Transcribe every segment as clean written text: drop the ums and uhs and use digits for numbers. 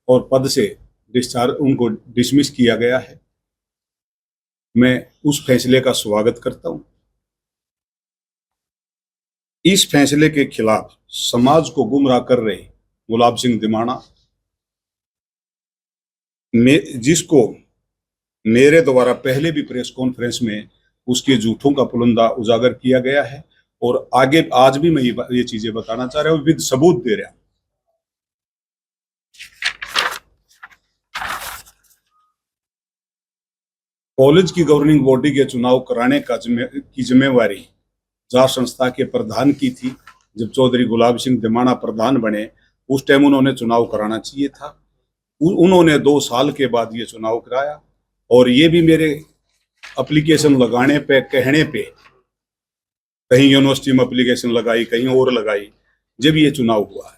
और पद से उनको डिसमिस किया गया है। मैं उस फैसले का स्वागत करता हूं। इस फैसले के खिलाफ समाज को गुमराह कर रहे गुलाब सिंह दिमाना, जिसको मेरे द्वारा पहले भी प्रेस कॉन्फ्रेंस में उसके झूठों का पुलिंदा उजागर किया गया है, और आगे आज भी मैं ये चीजें बताना चाह रहा हूं, विद सबूत दे रहा हूं। कॉलेज की गवर्निंग बॉडी के चुनाव कराने की जिम्मेवारी जाट संस्था के प्रधान की थी। जब चौधरी गुलाब सिंह दिमाना प्रधान बने उस टाइम उन्होंने चुनाव कराना चाहिए था। उन्होंने 2 साल के बाद ये चुनाव कराया, और ये भी मेरे एप्लीकेशन लगाने पे, कहने पे, कहीं यूनिवर्सिटी में एप्लीकेशन लगाई, कहीं और लगाई, जब ये चुनाव हुआ है।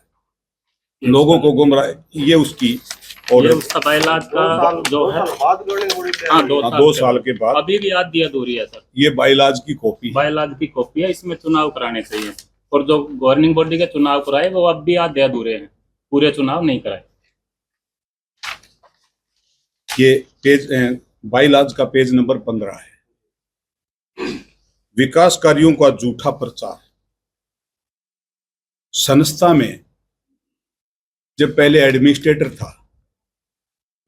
लोगों को गुमराह, ये उसकी और ये उसका बाइलाज का जो है, हाँ 2 साल के बाद अभी भी याद दिया दूरी है सर। ये बाइलाज की कॉपी है, बाइलाज की कॉपी है, इसमें चुनाव कराने चाहिए, और जो गवर्निंग बॉडी के चुनाव कराए वो अब भी याद दिया अधूरे हैं, पूरे चुनाव नहीं कराए। ये पेज बाइलाज का पेज नंबर 15 है। विकास कार्यों का झूठा प्रचार। संस्था में जब पहले एडमिनिस्ट्रेटर था,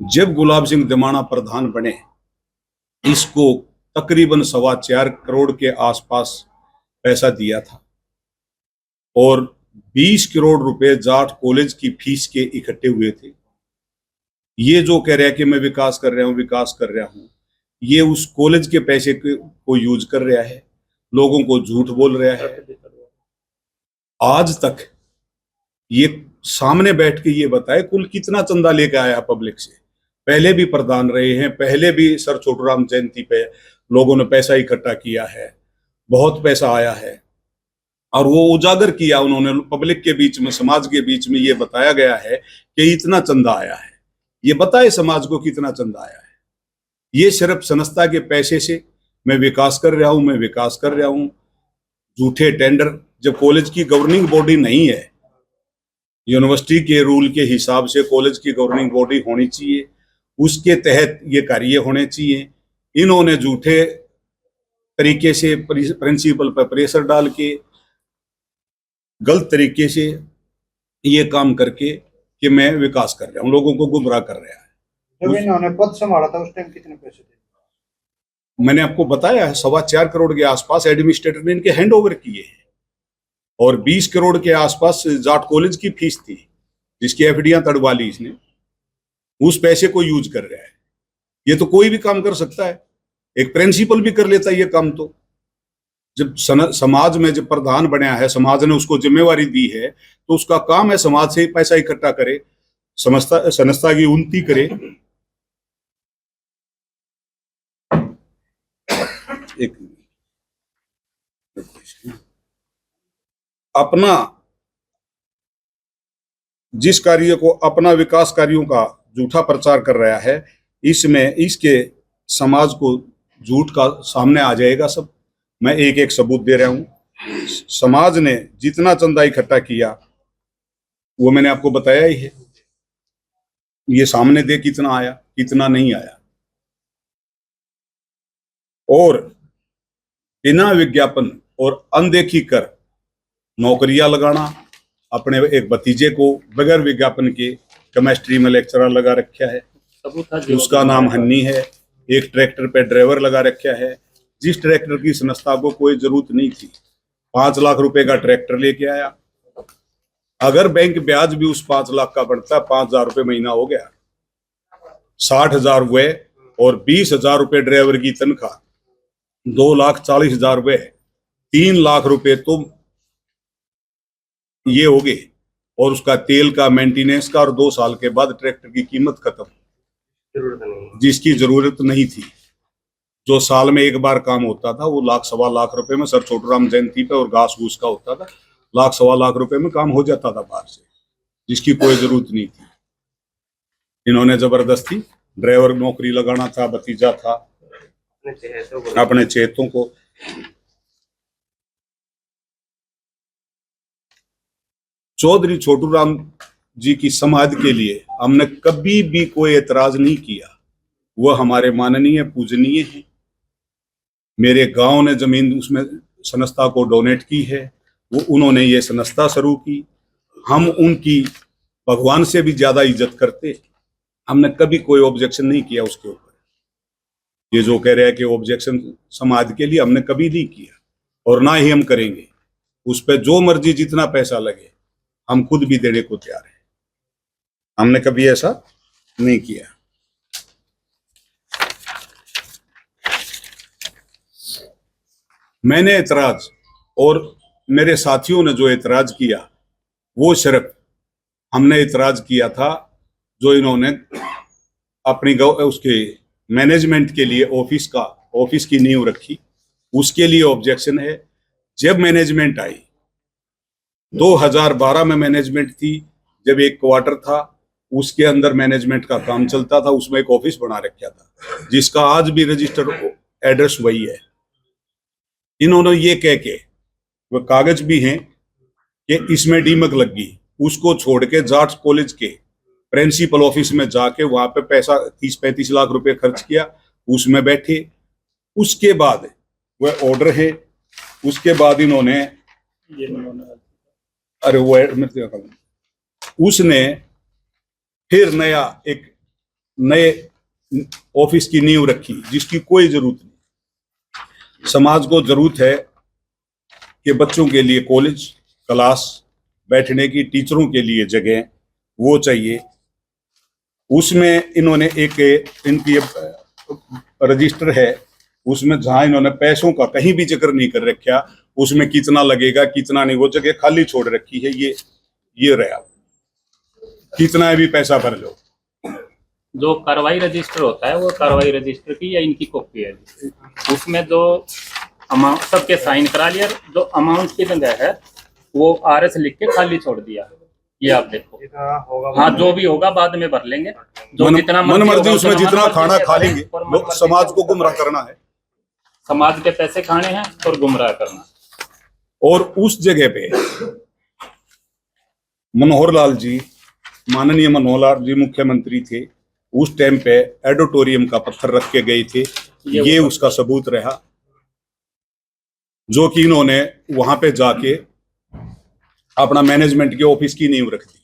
जब गुलाब सिंह दिमाना प्रधान बने, इसको तकरीबन 4.25 करोड़ के आसपास पैसा दिया था, और 20 करोड़ रुपए जाट कॉलेज की फीस के इकट्ठे हुए थे। ये जो कह रहा है कि मैं विकास कर रहा हूं, विकास कर रहा हूं, ये उस कॉलेज के पैसे को यूज कर रहा है, लोगों को झूठ बोल रहा है। आज तक ये सामने बैठ के ये बताए कुल कितना चंदा लेके आया पब्लिक से। पहले भी प्रधान रहे हैं, पहले भी सर छोटूराम जयंती पे लोगों ने पैसा इकट्ठा किया है, बहुत पैसा आया है, और वो उजागर किया उन्होंने पब्लिक के बीच में, समाज के बीच में। ये बताया गया है कि इतना चंदा आया है, ये बताए समाज को कितना चंदा आया है। ये सिर्फ संस्था के पैसे से मैं विकास कर रहा हूं, मैं विकास कर रहा हूं। झूठे टेंडर, जब कॉलेज की गवर्निंग बॉडी नहीं है, यूनिवर्सिटी के रूल के हिसाब से कॉलेज की गवर्निंग बॉडी होनी चाहिए, उसके तहत ये कार्य होने चाहिए। इन्होंने झूठे तरीके से प्रिंसिपल पर प्रेशर डाल के, गलत तरीके से ये काम करके कि मैं विकास कर रहा हूं, लोगों को गुमराह कर रहा है। जब इन्होंने पद संभाला था उस टाइम कितने पैसे थे? मैंने आपको बताया है 4.25 करोड़ के आसपास एडमिनिस्ट्रेटर ने इनके हैंड ओवर किए हैं, और 20 करोड़ के आसपास जाट कॉलेज की फीस थी, जिसकी एफडीआं तड़वा ली इसने। उस पैसे को यूज कर रहा है। ये तो कोई भी काम कर सकता है, एक प्रिंसिपल भी कर लेता है ये काम। तो जब समाज में जब प्रधान बना है, समाज ने उसको जिम्मेवारी दी है, तो उसका काम है समाज से पैसा इकट्ठा करे, संस्था की उन्नति करे। एक अपना जिस कार्य को, अपना विकास कार्यों का झूठा प्रचार कर रहा है, इसमें इसके समाज को झूठ का सामने आ जाएगा सब। मैं एक एक सबूत दे रहा हूं। समाज ने जितना चंदा इकट्ठा किया वो मैंने आपको बताया ही है। ये सामने दे कितना आया, कितना नहीं आया। और बिना विज्ञापन और अनदेखी कर नौकरियां लगाना, अपने एक भतीजे को बगैर विज्ञापन के केमिस्ट्री में लेक्चरर लगा रखा है, उसका नाम हन्नी है। एक ट्रैक्टर पे ड्राइवर लगा रखा है, जिस ट्रैक्टर की संस्था को कोई जरूरत नहीं थी। 5 लाख रुपए का ट्रैक्टर लेके आया। अगर बैंक ब्याज भी उस 5 लाख का बढ़ता, 5,000 रुपए महीना हो गया, 60,000 हुए, और 20,000 रुपए ड्राइवर की तनख्वाह, 2,40,000 रुपए, 3 लाख रुपए तो ये हो गए, और उसका तेल का, मेंटेनेंस का, और 2 साल के बाद ट्रैक्टर की कीमत खत्म, जिसकी जरूरत नहीं थी। जो साल में एक बार काम होता था वो 1,00,000 सवा लाख रुपए में, सर छोटूराम जयंती पे और घास घूस का होता था, 1,00,000 सवा लाख रुपए में काम हो जाता था बाहर से, जिसकी कोई जरूरत नहीं थी। इन्होंने जबरदस्ती ड्राइवर नौकरी लगाना था, भतीजा था, अपने चेतों को। चौधरी छोटूराम जी की समाधि के लिए हमने कभी भी कोई एतराज नहीं किया। वह हमारे माननीय पूजनीय हैं। मेरे गांव ने जमीन उसमें संस्था को डोनेट की है, वो उन्होंने ये संस्था शुरू की। हम उनकी भगवान से भी ज्यादा इज्जत करते। हमने कभी कोई ऑब्जेक्शन नहीं किया उसके ऊपर। ये जो कह रहे हैं कि ऑब्जेक्शन समाज के लिए, हमने कभी नहीं किया और ना ही हम करेंगे। उस पर जो मर्जी जितना पैसा लगे हम खुद भी देने को तैयार हैं। हमने कभी ऐसा नहीं किया। मैंने एतराज और मेरे साथियों ने जो एतराज किया वो सिर्फ हमने एतराज किया था जो इन्होंने अपनी उसके मैनेजमेंट के लिए ऑफिस की नींव रखी, उसके लिए ऑब्जेक्शन है। जब मैनेजमेंट आई 2012 में मैनेजमेंट थी, जब एक क्वार्टर था उसके अंदर मैनेजमेंट का काम चलता था, उसमें एक ऑफिस बना रखा था जिसका आज भी रजिस्टर एड्रेस वही है। इन्होंने ये कह के वो कागज भी हैं कि इसमें डीमक लग गई, उसको छोड़ के जाट कॉलेज के प्रिंसिपल ऑफिस में जाके वहां पे पैसा 30-35 लाख रुपए खर्च किया, उसमें बैठे। उसके बाद वह ऑर्डर है, उसके बाद इन्होंने अरे वो उसने फिर एक नए ऑफिस की नींव रखी जिसकी कोई जरूरत नहीं। समाज को जरूरत है कि बच्चों के लिए कॉलेज, क्लास, बैठने की, टीचरों के लिए जगह वो चाहिए। उसमें इन्होंने इनकी रजिस्टर है, उसमें जहां इन्होंने पैसों का कहीं भी जिक्र नहीं कर रखा, उसमें कितना लगेगा कितना नहीं, वो जगह खाली छोड़ रखी है। ये रहा, कितना भी पैसा भर लो। जो कार्रवाई रजिस्टर होता है वो कार्रवाई रजिस्टर की या इनकी कॉपी है, उसमें जो अमाउंट सबके साइन करा लिया, जो अमाउंट की जगह है वो RS लिख के खाली छोड़ दिया। ये आप देखो, हाँ जो भी होगा बाद में भर लेंगे, जो जितना मन मर्जी उसमें जितना खाना खा लेंगे। समाज को गुमराह करना है, समाज के पैसे खाने हैं और गुमराह करना। और उस जगह पे मनोहर लाल जी, माननीय मनोहर लाल जी मुख्यमंत्री थे उस टाइम पे, एडिटोरियम का पत्थर रख के गए थे। ये उसका सबूत रहा जो कि इन्होंने वहां पे जाके अपना मैनेजमेंट के ऑफिस की नींव रख दी।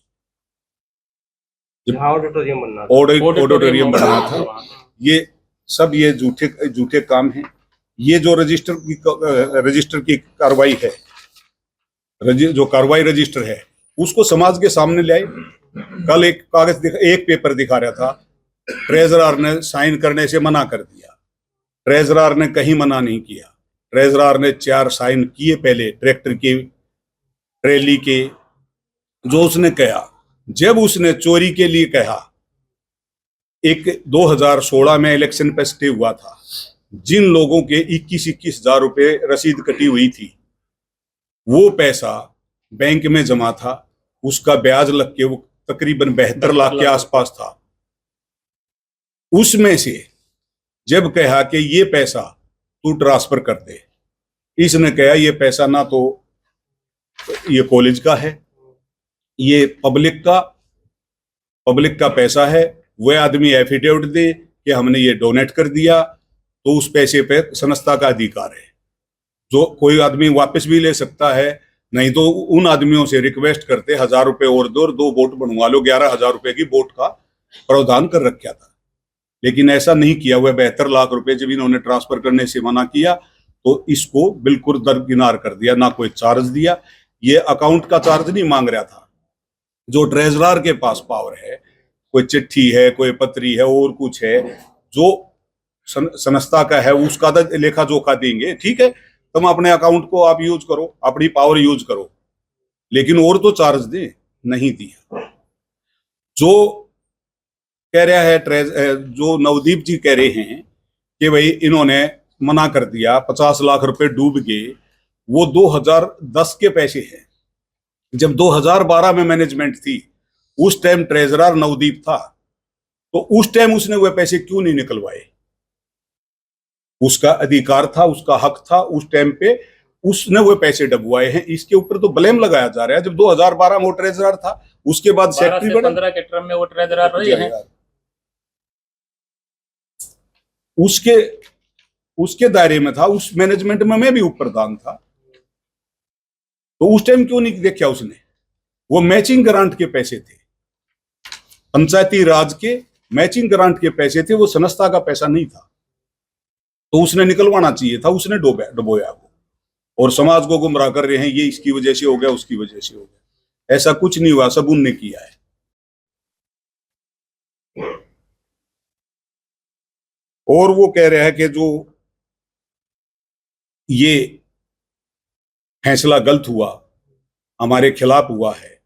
ऑडिटोरियम बनना था। ये सब ये झूठे काम हैं। ये जो रजिस्टर की कार्रवाई है, जो कार्रवाई रजिस्टर है, उसको समाज के सामने ले आए। कल एक पेपर दिखा रहा था, ट्रेजरर ने साइन करने से मना कर दिया। ट्रेजरर ने कहीं मना नहीं किया। ट्रेजरर ने 4 साइन किए पहले ट्रैक्टर की ट्रेली के। जो उसने कहा, जब उसने चोरी के लिए कहा, एक 2016 में इलेक्शन पे स्टे हुआ था, जिन लोगों के 21-21 हजार रुपए रसीद कटी हुई थी, वो पैसा बैंक में जमा था, उसका ब्याज लग के वो तकरीबन 72 लाख के आसपास था। उसमें से जब कहा कि ये पैसा तू ट्रांसफर कर दे, इसने कहा ये पैसा ना तो ये कॉलेज का है, ये पब्लिक का पैसा है। वह आदमी एफिडेविट दे कि हमने ये डोनेट कर दिया, तो उस पैसे पे संस्था का अधिकार है। जो कोई आदमी वापस भी ले सकता है, नहीं तो उन आदमियों से रिक्वेस्ट करते 1000 रुपए और दो 2 वोट बनवा लो। 11,000 रुपए की वोट का प्रावधान कर रखा था, लेकिन ऐसा नहीं किया। वह 72 लाख रुपए जब इन्होंने ट्रांसफर करने से मना किया तो इसको बिल्कुल दरकिनार कर दिया, ना कोई चार्ज दिया। ये अकाउंट का चार्ज नहीं मांग रहा था। जो ट्रेजरर के पास पावर है, कोई चिट्ठी है, कोई पत्री है और कुछ है, जो संस्था का है, उसका तो लेखा जोखा देंगे। ठीक है, तुम अपने अकाउंट को आप यूज करो, अपनी पावर यूज करो, लेकिन और तो चार्ज दे, नहीं दिया। जो कह रहा है जो नवदीप जी कह रहे हैं कि भाई इन्होंने मना कर दिया, 50 लाख रुपए डूब गए, वो 2010 के पैसे हैं। जब 2012 में मैनेजमेंट थी, उस टाइम ट्रेजरर नवदीप था, तो उस टाइम उसने वह पैसे क्यों नहीं निकलवाए? उसका अधिकार था, उसका हक था उस टाइम पे उसने वो पैसे डबवाए हैं। इसके ऊपर तो ब्लेम लगाया जा रहा है। जब 2012 में वो ट्रेजरर था, उसके बाद 12 सेक्रेटरी से बना। 15 के टर्म में वो ट्रेजरर रहे हैं। उसके दायरे में था, उस मैनेजमेंट में मैं भी उप प्रधान था। तो उस टाइम क्यों नहीं देखा उसने? वो मैचिंग ग्रांट के पैसे थे, पंचायती राज के मैचिंग ग्रांट के पैसे थे, वो संस्था का पैसा नहीं था। तो उसने निकलवाना चाहिए था, उसने डुबोया वो, और समाज को गुमराह कर रहे हैं, ये इसकी वजह से हो गया, उसकी वजह से हो गया। ऐसा कुछ नहीं हुआ, सब उनने किया है। और वो कह रहा है कि जो ये फैसला गलत हुआ, हमारे खिलाफ हुआ है,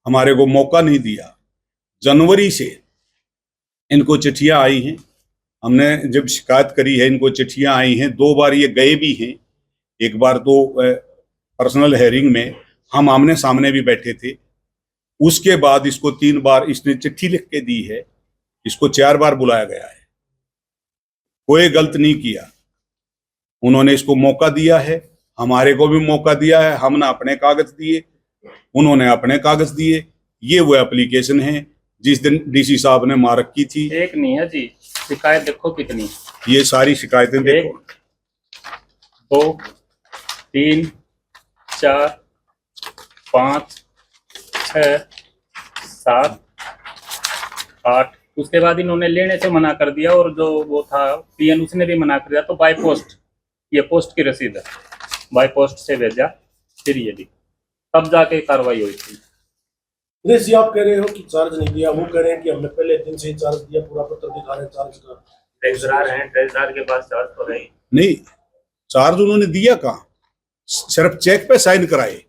हमारे को मौका नहीं दिया। जनवरी से इनको चिट्ठियां आई हैं, हमने जब शिकायत करी है इनको चिट्ठियां आई हैं। 2 बार ये गए भी हैं। एक बार तो पर्सनल हेयरिंग में हम आमने सामने भी बैठे थे। उसके बाद इसको 3 बार इसने चिट्ठी लिख के दी है, इसको 4 बार बुलाया गया है। कोई गलत नहीं किया, उन्होंने इसको मौका दिया है, हमारे को भी मौका दिया है। हमने अपने कागज दिए, उन्होंने अपने कागज दिए। ये वो एप्लीकेशन है जिस दिन डीसी साहब ने मार्क की थी। एक नहीं है जी, शिकायत देखो कितनी। ये सारी शिकायतें देखो, 1 2 3 4 5 6 7 8। उसके बाद इन्होंने लेने से मना कर दिया, और जो वो था पीएन उसने भी मना कर दिया। तो बाय पोस्ट, ये पोस्ट की रसीद है, बाय पोस्ट से भेजा, फिर ये दी, तब जाके कार्रवाई हुई थी। दिनेश जी, आप कह रहे हो कि चार्ज नहीं दिया, वो कह रहे हैं कि हमने पहले दिन से ही चार्ज दिया, पूरा पत्र दिखा रहे हैं चार्ज का। ट्रेजरर हैं, ट्रेजरर के पास चार्ज तो है नहीं चार्ज उन्होंने दिया कहाँ? सिर्फ चेक पे साइन कराए,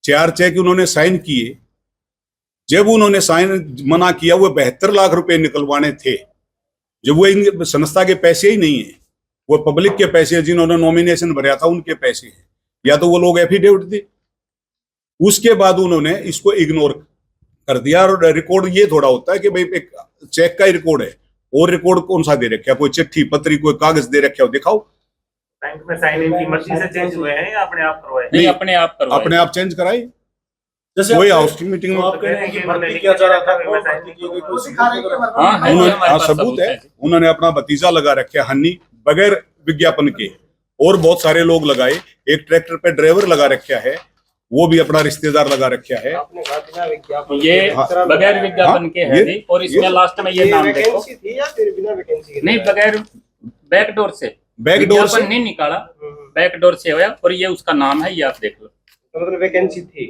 4 चेक उन्होंने साइन किए। जब उन्होंने साइन मना किया, वो 72 लाख रुपए निकलवाने थे, जब वो इन संस्था के पैसे ही नहीं है, वो पब्लिक के पैसे, जिन्होंने नॉमिनेशन भरा था उनके पैसे हैं, या तो वो लोग एफिडेविट थे। उसके बाद उन्होंने इसको इग्नोर कर दिया। और रिकॉर्ड ये थोड़ा होता है कि भाई एक चेक का ही रिकॉर्ड है, और रिकॉर्ड कौन सा दे रखा, कोई चिट्ठी पत्री कोई कागज दे रखा हो, दिखाओ। बैंक में साइन इनकी मर्जी से चेंज हुए हैं या अपने आप करवाए? नहीं, अपने आप करवाए। अपने आप चेंज कराए। जैसे वही आप- हाउसिंग मीटिंग तो में आप कह रहे हैं कि भर्ती किया जा रहा था, कौन भर्ती की गई, कोई सबूत वगैरह? हाँ, है, उन्होंने हमारे पास सबूत है। जी। उन्होंने अपना भतीजा लगा रखा हन्नी, बगैर विज्ञापन के, और बहुत सारे लोग लगाए। एक ट्रैक्टर पे ड्राइवर लगा रखा है, वो भी अपना रिश्तेदार लगा रखा है। ये हाँ, बगैर विज्ञापन के है ये- जी। और इसमें लास्ट में ये नाम देखो, थी या फिर बिना वैकेंसी के? नहीं बगैर बैकडोर से, बैकडोर से विज्ञापन नहीं निकाला, बैकडोर से होया। और ये उसका नाम है, ये आप देख लो। मतलब वैकेंसी थी,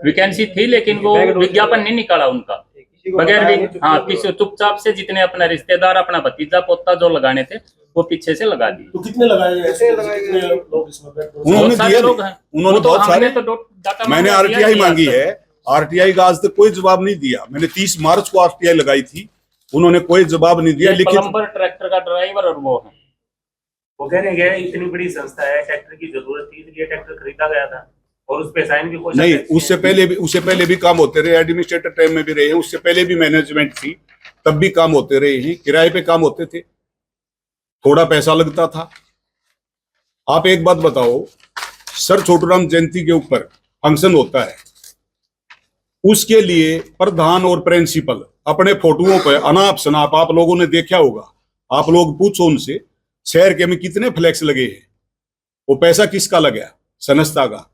वैकेंसी थी, लेकिन वो विज्ञापन नहीं निकाला उनका, किसी को बगैर बताया नहीं, हाँ, किसी चुपचाप से जितने अपना रिश्तेदार, अपना भतीजा पोता जो लगाने थे, वो पीछे से लगा दिए। तो कितने लगाए गए? कितने लगाए गए? कितने लोग इसमें बैठ उन्होंने बहुत सारे दिया लोग नहीं। हैं। उन्होंने वो तो बहुत हमने सारे, तो डाटा मैंने मांगा, दिया आरटीआई ही मांगी आज तक। है। आरटीआई का आज तक कोई जवाब नहीं दिया। मैंने 30 मार्च को आरटीआई लगाई थी, उन्होंने कोई जवाब नहीं दिया। ये लिखित प्लम्बर, ट्रैक्टर का ड्राइवर, और वो है। वो कह रहे हैं इतनी बड़ी संस्था है, ट्रैक्टर की जरूरत थी इसलिए ट्रैक्टर खरीदा गया था, और उस पे साइन भी हो नहीं, सकते हैं। उससे पहले भी काम होते रहे। एडमिनिस्ट्रेटर टाइम में भी रहे हैं, उससे पहले भी मैनेजमेंट थी, तब भी काम होते रहे हैं। किराए पे काम होते थे, थोड़ा पैसा लगता था। आप एक बात बताओ, सर छोटूराम जयंती के ऊपर फंक्शन होता है, उसके लिए प्रधान और प्रिंसिपल अपने फोटोओं पर अनाप शनाप, आप लोगों ने देखा होगा, आप लोग पूछो उनसे, शहर के में कितने फ्लैक्स लगे हैं। वो पैसा किसका लगा? संस्था का।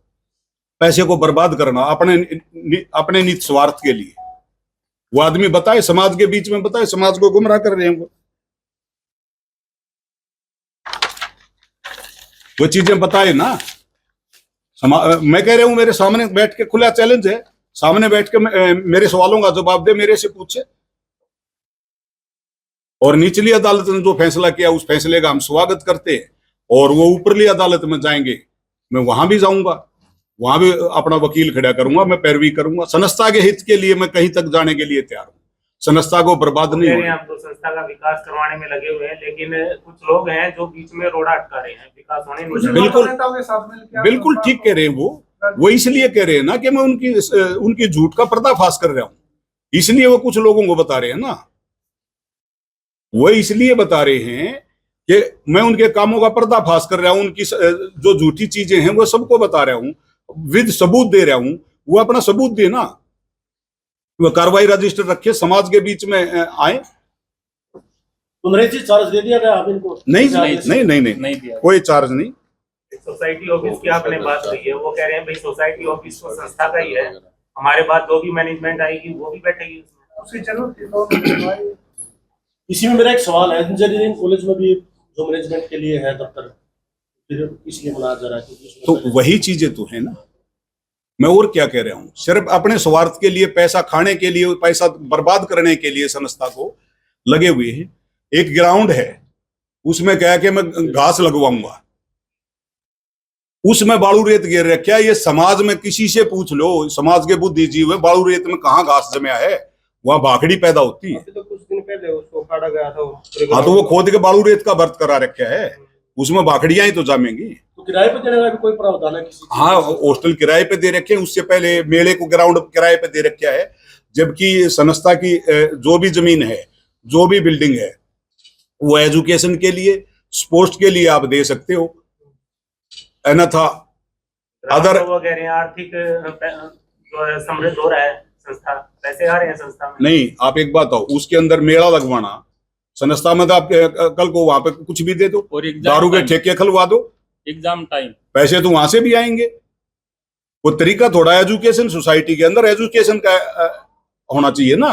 पैसे को बर्बाद करना अपने नित स्वार्थ के लिए। वो आदमी बताए, समाज के बीच में बताए, समाज को गुमराह कर रहे हैं वो चीजें बताए ना। मैं कह रहा हूं, मेरे सामने बैठ के, खुला चैलेंज है, सामने बैठ के मेरे सवालों का जवाब दे, मेरे से पूछे। और निचली अदालत ने जो फैसला किया, उस फैसले का हम स्वागत करते हैं। और वो ऊपरली अदालत में जाएंगे, मैं वहां भी जाऊंगा, वहां भी अपना वकील खड़ा करूंगा, मैं पैरवी करूंगा। संस्था के हित के लिए मैं कहीं तक जाने के लिए तैयार हूं। संस्था को बर्बाद नहीं होना। हम तो संस्था का विकास करवाने में लगे हुए हैं, लेकिन कुछ लोग हैं जो बीच में रोड़ा अटका रहे हैं, विकास होने नहीं दे रहे। बिल्कुल ठीक कह रहे हैं वो इसलिए कह रहे हैं ना कि मैं उनकी झूठ का पर्दाफाश कर रहा हूं, इसलिए वो कुछ लोगों को बता रहे हैं ना। वो इसलिए बता रहे हैं कि मैं उनके कामों का पर्दाफाश कर रहा हूं, उनकी जो झूठी चीजें हैं वो सबको बता रहा हूं, विद सबूत दे रहा हूं। वो अपना सबूत दे ना, वो कार्रवाई रजिस्टर रखे, समाज के बीच में आए। तो नरेश जी चार्ज दे दिया गया आप इनको? नहीं नहीं नहीं नहीं, नहीं दिया। कोई चार्ज नहीं। सोसाइटी ऑफिस की आपने बात कही है, वो कह रहे हैं भाई सोसाइटी ऑफिस तो संस्था का ही है, हमारे बाद जो भी मैनेजमेंट आएगी वो भी बैठेगी उसमें। चलो इसी में मेरा एक सवाल है, इंजीनियरिंग कॉलेज में भी जो मैनेजमेंट के लिए है दफ्तर, फिर इसलिए बनाया जा रहा है क्योंकि तो वही चीजें तो है ना, मैं और क्या कह रहा हूं। सिर्फ अपने स्वार्थ के लिए, पैसा खाने के लिए, पैसा बर्बाद करने के लिए संस्था को लगे हुए हैं। एक ग्राउंड है, उसमें कह के मैं घास लगवाऊंगा, उसमें बालू रेत गिर रखा है। ये समाज में किसी से पूछ लो, समाज के बुद्धिजीवी, बालू रेत में कहाँ घास जमया है, वहां भाखड़ी पैदा होती है। अभी तो कुछ दिन पहले उसको काटा गया था। हाँ, तो वो खोद के बालू रेत का बर्त करा रखा है, उसमें भाखड़ियां ही तो जमेंगी। तो किराए पे देने का भी कोई प्रावधान है किसी? हाँ, हॉस्टल किराए पे दे रखे हैं, उससे पहले मेले को ग्राउंड किराए पे दे रखा है। जबकि संस्था की जो भी जमीन है, जो भी बिल्डिंग है, वो एजुकेशन के लिए, स्पोर्ट्स के लिए आप दे सकते हो, अन्यथा अदर वो कह रहे हैं आर्थिक जो है समृद्ध हो रहा है संस्था, पैसे आ रहे हैं संस्था में। नहीं। आप एक बात हो, उसके अंदर मेला लगवाना संस्था में, तो आप कल को वहां पे कुछ भी दे दो, और एग्जाम दारू के टाइम, ठेके खुलवा दो, एग्जाम टाइम पैसे तो वहां से भी आएंगे। वो तरीका थोड़ा एजुकेशन, सोसाइटी के अंदर एजुकेशन का होना चाहिए ना।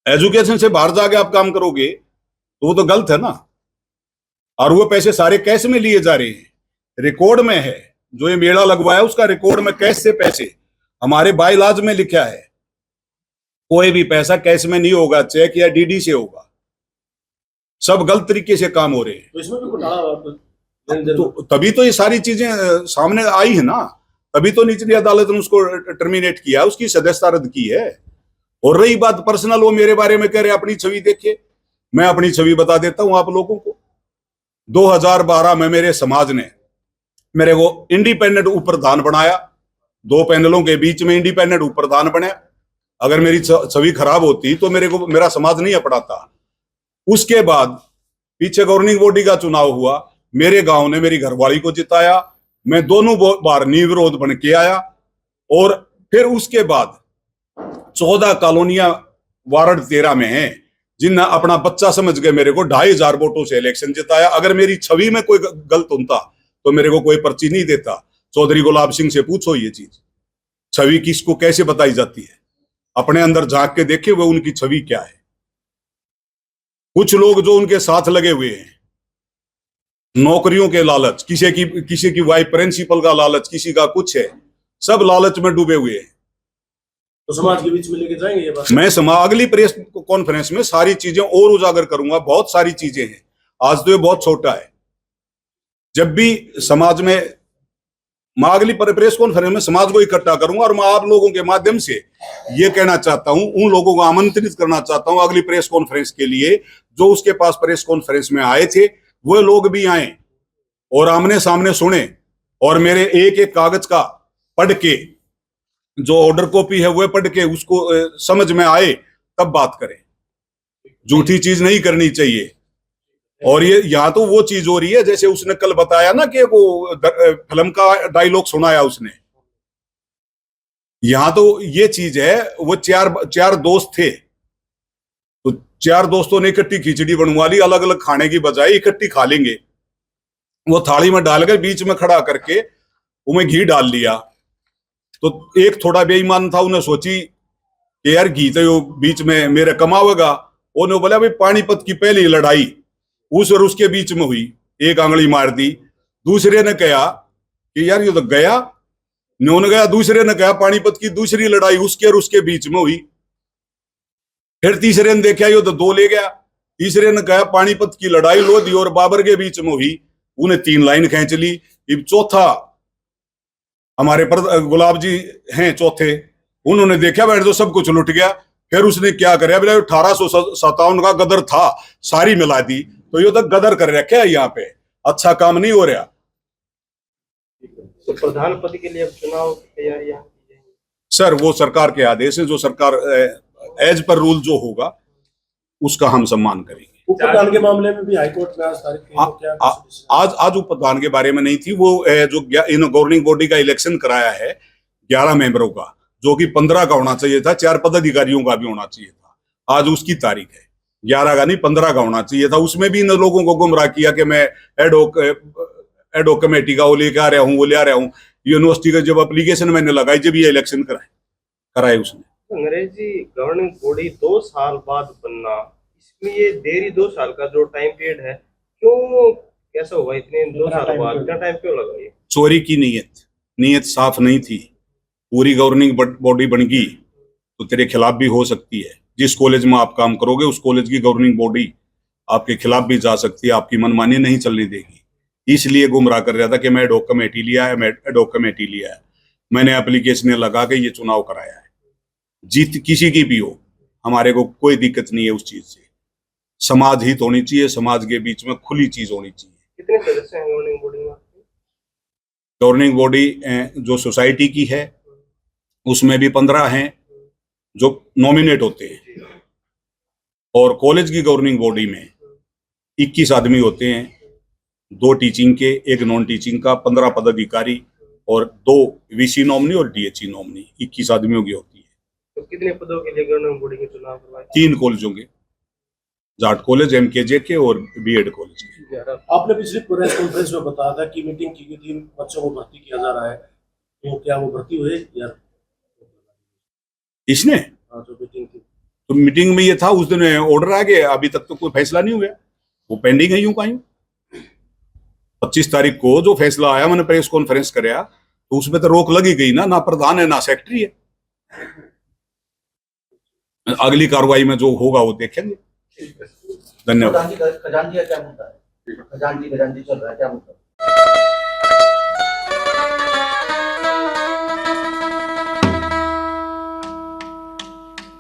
एजुकेशन से बाहर जाके आप काम करोगे तो वो तो गलत है ना। और वो पैसे सारे कैश में लिए जा रहे हैं, रिकॉर्ड में है। जो ये मेला लगवाया उसका रिकॉर्ड में कैश से पैसे, हमारे बायलॉज में लिखा है, कोई भी पैसा कैश में नहीं होगा, चेक या डीडी से होगा। सब गलत तरीके से काम हो रहे हैं। तो इसमें भी घोटाला तो तभी तो ये सारी चीजें सामने आई है ना, तभी तो निचली अदालत ने उसको टर्मिनेट किया, उसकी सदस्यता रद्द की है। और रही बात पर्सनल, वो मेरे बारे में कह रहे अपनी छवि देखिए, मैं अपनी छवि बता देता हूं आप लोगों को। 2012 में मेरे समाज ने मेरे को इंडिपेंडेंट उप प्रधान बनाया, 2 पैनलों के बीच में इंडिपेंडेंट उप प्रधान बना। अगर मेरी छवि खराब होती तो मेरा समाज नहीं अपनाता। उसके बाद पीछे गवर्निंग बॉडी का चुनाव हुआ, मेरे गांव ने मेरी घरवाली को जिताया, मैं दोनों बार निर्विरोध बन के आया। और फिर उसके बाद 14 कॉलोनियां वार्ड 13 में हैं, जिनने अपना बच्चा समझ के मेरे को 2500 वोटों से इलेक्शन जिताया। अगर मेरी छवि में कोई गलत होता तो मेरे को कोई पर्ची नहीं देता। चौधरी गुलाब सिंह से पूछो ये चीज, छवि किसको कैसे बताई जाती है, अपने अंदर झांक के देखे वो उनकी छवि क्या है। कुछ लोग जो उनके साथ लगे हुए हैं, नौकरियों के लालच, किसी की वाइफ प्रिंसिपल का लालच, किसी का कुछ है, सब लालच में डूबे हुए हैं। तो समाज के बीच में लेके जाएंगे ये बात? मैं अगली प्रेस कॉन्फ्रेंस में सारी चीजें और उजागर करूंगा। बहुत सारी चीजें हैं, आज तो ये बहुत छोटा है। जब भी समाज में मैं अगली प्रेस कॉन्फ्रेंस में समाज को इकट्ठा करूंगा, और मैं आप लोगों के माध्यम से ये कहना चाहता हूं, उन लोगों को आमंत्रित करना चाहता हूं अगली प्रेस कॉन्फ्रेंस के लिए, जो उसके पास प्रेस कॉन्फ्रेंस में आए थे वो लोग भी आए और आमने सामने सुने, और मेरे एक एक कागज का पढ़ के, जो ऑर्डर कॉपी है वो पढ़ के उसको समझ में आए तब बात करें। झूठी चीज नहीं करनी चाहिए। और ये यहाँ तो वो चीज हो रही है, जैसे उसने कल बताया ना कि वो फिल्म का डायलॉग सुनाया उसने। यहाँ तो ये चीज है, वो चार दोस्त थे, तो 4 दोस्तों ने इकट्ठी खिचड़ी बनवा ली, अलग अलग खाने की बजाय इकट्ठी खा लेंगे। वो थाली में डालकर बीच में खड़ा करके उनमें घी डाल लिया। तो एक थोड़ा बेईमान था, उन्हें सोची कि यार घी तो बीच में मेरे कमावेगा। उन्होंने बोला भाई पानीपत की पहली लड़ाई उस और उसके बीच में हुई, एक आंगली मार दी। दूसरे ने कहा कि यार ये तो गया, न्योन गया। दूसरे ने कहा पानीपत की दूसरी लड़ाई उसके और उसके बीच में हुई। फिर तीसरे ने देखा ये तो 2 ले गया। तीसरे ने कहा पानीपत की लड़ाई लोधी और बाबर के बीच में हुई, उन्हें 3 लाइन खींच ली। अब चौथा हमारे गुलाब जी हैं चौथे, उन्होंने देखा बैठ जो सब कुछ लुट गया। फिर उसने क्या करे, 1857 का गदर था, सारी मिला दी। तो ये तो गदर कर रखा है, यहाँ पे अच्छा काम नहीं हो रहा। तो प्रधान पद के लिए अब चुनाव की तैयारियां की जाएंगी? सर वो सरकार के आदेश है, जो सरकार एज पर रूल जो होगा उसका हम सम्मान करेंगे। उपप्रधान के मामले में भी हाईकोर्ट में आज तारीख थी, तो क्या आज उपप्रधान के बारे में नहीं थी, वो जो इन गवर्निंग बॉडी का इलेक्शन कराया है 11 मेंबरों का, जो कि 15 का होना चाहिए था, 4 पदाधिकारियों का भी होना चाहिए था। आज उसकी तारीख है, 11 का नहीं 15 का होना चाहिए था। उसमें भी इन लोगों को गुमराह किया कि मैं एडोक कमेटी का वो लेके आ रहा हूँ, वो ले आ रहा हूँ। यूनिवर्सिटी का जब एप्लीकेशन मैंने लगाई, जब ये इलेक्शन कराए उसने। अंग्रेज जी, गवर्निंग बॉडी 2 साल बाद बनना, इसमें ये देरी 2 साल का जो टाइम पीरियड है, क्यों कैसा हुआ इतने 2 साल बाद, इतना टाइम क्यों लगा ये? चोरी की नीयत साफ नहीं थी। पूरी गवर्निंग बॉडी बन गई तो तेरे खिलाफ भी हो सकती है। जिस कॉलेज में आप काम करोगे उस कॉलेज की गवर्निंग बॉडी आपके खिलाफ भी जा सकती है, आपकी मनमानी नहीं चलने देगी। इसलिए गुमराह कर रहा था कि मैं एडोक कमेटी लिया है, मैंने एप्लीकेशन लगा के ये चुनाव कराया है। जीत किसी की भी हो, हमारे को कोई दिक्कत नहीं है उस चीज से। समाज हित होनी चाहिए, समाज के बीच में खुली चीज होनी चाहिए। कितने सदस्य हैं गवर्निंग बॉडी में? गवर्निंग बॉडी जो सोसाइटी की है उसमें भी 15 हैं जो नॉमिनेट होते हैं, और कॉलेज की गवर्निंग बॉडी में 21 आदमी होते हैं, 2 टीचिंग के, 1 नॉन टीचिंग का, 15 पदाधिकारी और 2 वीसी नॉमिनी और डीएचई नॉमिनी, 21 आदमियों की होती है। तो कितने पदों के लिए गवर्निंग बॉडी के चुनाव करवाए? 3 कॉलेजों के, जाट कॉलेज, एमकेजे के और बीएड कॉलेज के। आपने पिछली प्रेस कॉन्फ्रेंस में बताया था कि मीटिंग की गई थी, बच्चों को भर्ती किया जा रहा है, तो क्या वो भर्ती हुए या इसने जो मीटिंग थी? तो मीटिंग में ये था, उस दिन ऑर्डर आ गया, अभी तक तो कोई फैसला नहीं हुआ, वो पेंडिंग है यूं का यूं। 25 तारीख को जो फैसला आया, मैंने प्रेस कॉन्फ्रेंस कराया, तो उसमें तो रोक लगी गई ना प्रधान है ना सेक्रेटरी है। अगली कार्रवाई में जो होगा वो देखेंगे। धन्यवाद। खजांची का क्या मुद्दा है? खजांची चल रहा है, क्या मुद्दा?